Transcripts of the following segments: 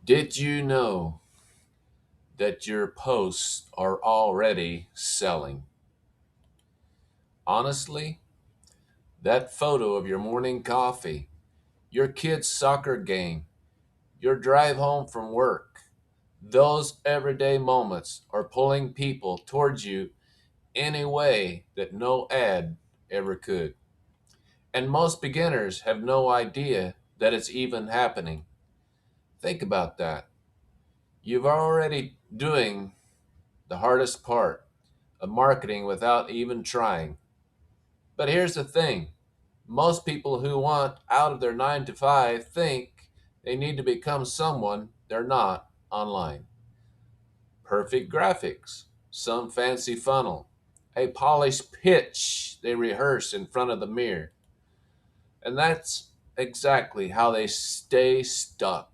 Did you know that your posts are already selling? Honestly, that photo of your morning coffee, your kid's soccer game, your drive home from work, those everyday moments are pulling people towards you in a way that no ad ever could. And most beginners have no idea that it's even happening. Think about that. You've already doing the hardest part of marketing without even trying. But here's the thing, most people who want out of their 9 to 5 think they need to become someone they're not online. Perfect graphics, some fancy funnel, a polished pitch they rehearse in front of the mirror. And that's exactly how they stay stuck.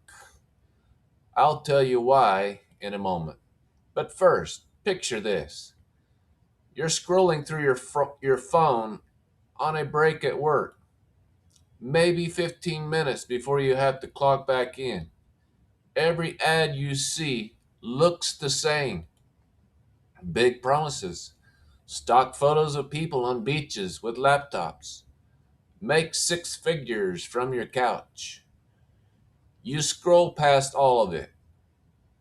I'll tell you why in a moment. But first, picture this. You're scrolling through your phone on a break at work, maybe 15 minutes before you have to clock back in. Every ad you see looks the same. Big promises, stock photos of people on beaches with laptops, make six figures from your couch. You scroll past all of it.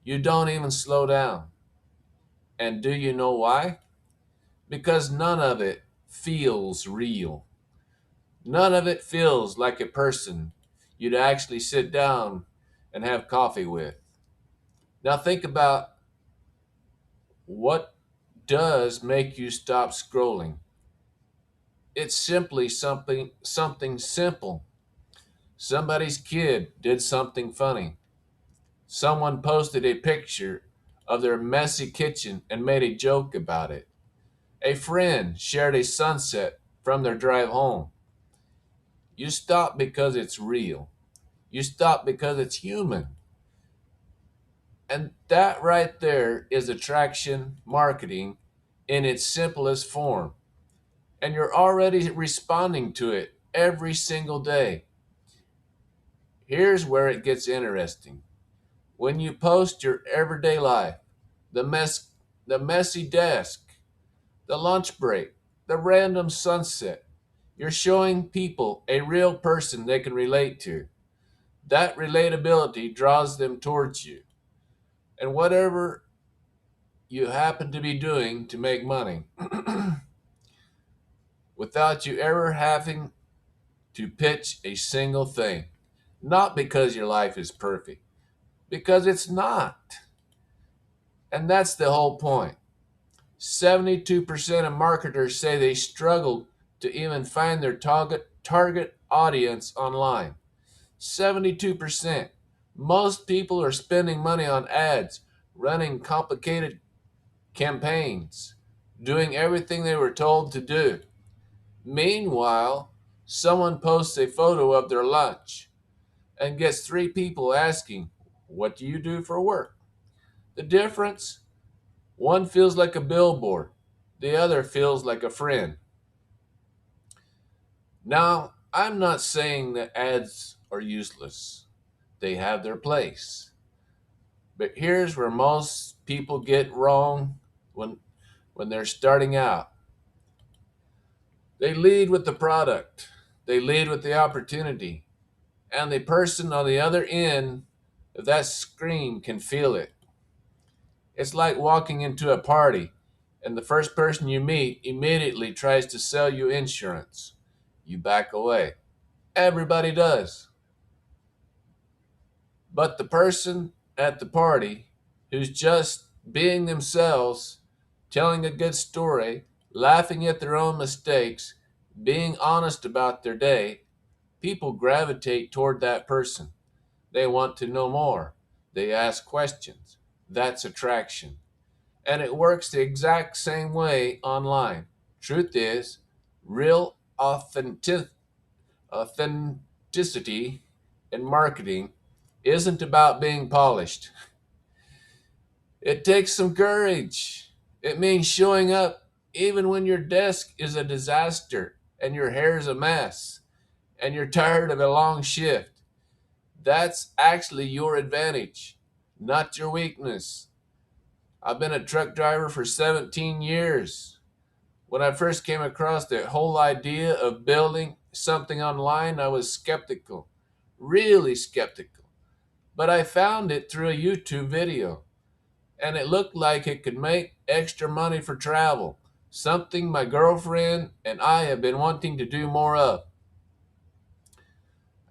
You don't even slow down. And do you know why? Because none of it feels real. None of it feels like a person you'd actually sit down and have coffee with. Now think about what does make you stop scrolling. It's simply something simple. Somebody's kid did something funny. Someone posted a picture of their messy kitchen and made a joke about it. A friend shared a sunset from their drive home. You stop because it's real. You stop because it's human. And that right there is attraction marketing in its simplest form. And you're already responding to it every single day. Here's where it gets interesting. When you post your everyday life, the the messy desk, the lunch break, the random sunset, you're showing people a real person they can relate to. That relatability draws them towards you. And whatever you happen to be doing to make money without you ever having to pitch a single thing. Not because your life is perfect, because it's not. And that's the whole point. 72% of marketers say they struggle to even find their target audience online. 72%. Most people are spending money on ads, running complicated campaigns, doing everything they were told to do. Meanwhile, someone posts a photo of their lunch and gets three people asking, "What do you do for work?" The difference? One feels like a billboard, the other feels like a friend. Now, I'm not saying that ads are useless, they have their place. But here's where most people get wrong when, when they're starting out. They lead with the product, they lead with the opportunity, and the person on the other end of that screen can feel it. It's like walking into a party and the first person you meet immediately tries to sell you insurance. You back away. Everybody does. But the person at the party who's just being themselves, telling a good story, laughing at their own mistakes, being honest about their day, people gravitate toward that person. They want to know more. They ask questions. That's attraction. And it works the exact same way online. Truth is, real authenticity in marketing isn't about being polished. It takes some courage. It means showing up even when your desk is a disaster and your hair is a mess and you're tired of a long shift. That's actually your advantage. not your weakness. I've been a truck driver for 17 years. When I first came across the whole idea of building something online, I was skeptical, really skeptical. But I found it through a YouTube video, and it looked like it could make extra money for travel, something my girlfriend and I have been wanting to do more of.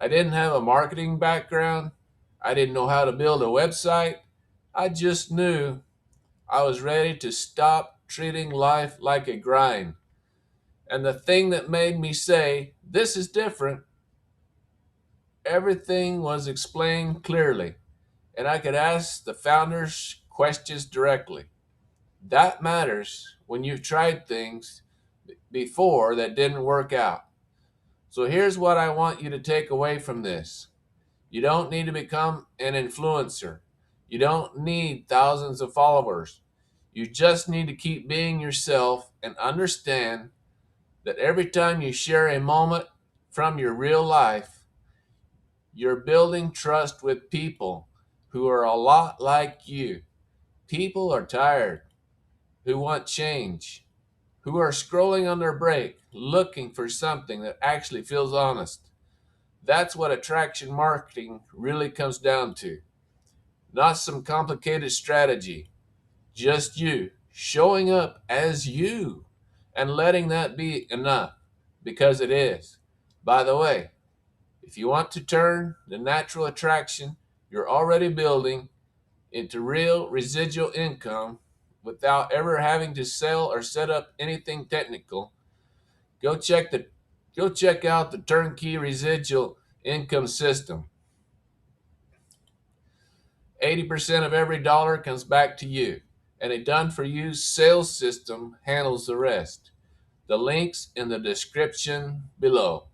I didn't have a marketing background. I didn't know how to build a website. I just knew I was ready to stop treating life like a grind. And the thing that made me say, this is different, everything was explained clearly, and I could ask the founders questions directly. That matters when you've tried things before that didn't work out. So here's what I want you to take away from this. You don't need to become an influencer. You don't need thousands of followers. You just need to keep being yourself and understand that every time you share a moment from your real life, you're building trust with people who are a lot like you. People are tired, who want change, who are scrolling on their break, looking for something that actually feels honest. That's what attraction marketing really comes down to. Not some complicated strategy, just you showing up as you and letting that be enough, because it is. By the way, if you want to turn the natural attraction you're already building into real residual income without ever having to sell or set up anything technical, go check the go check out the turnkey residual income system. 80% of every dollar comes back to you, and a done for you sales system handles the rest. The links in the description below.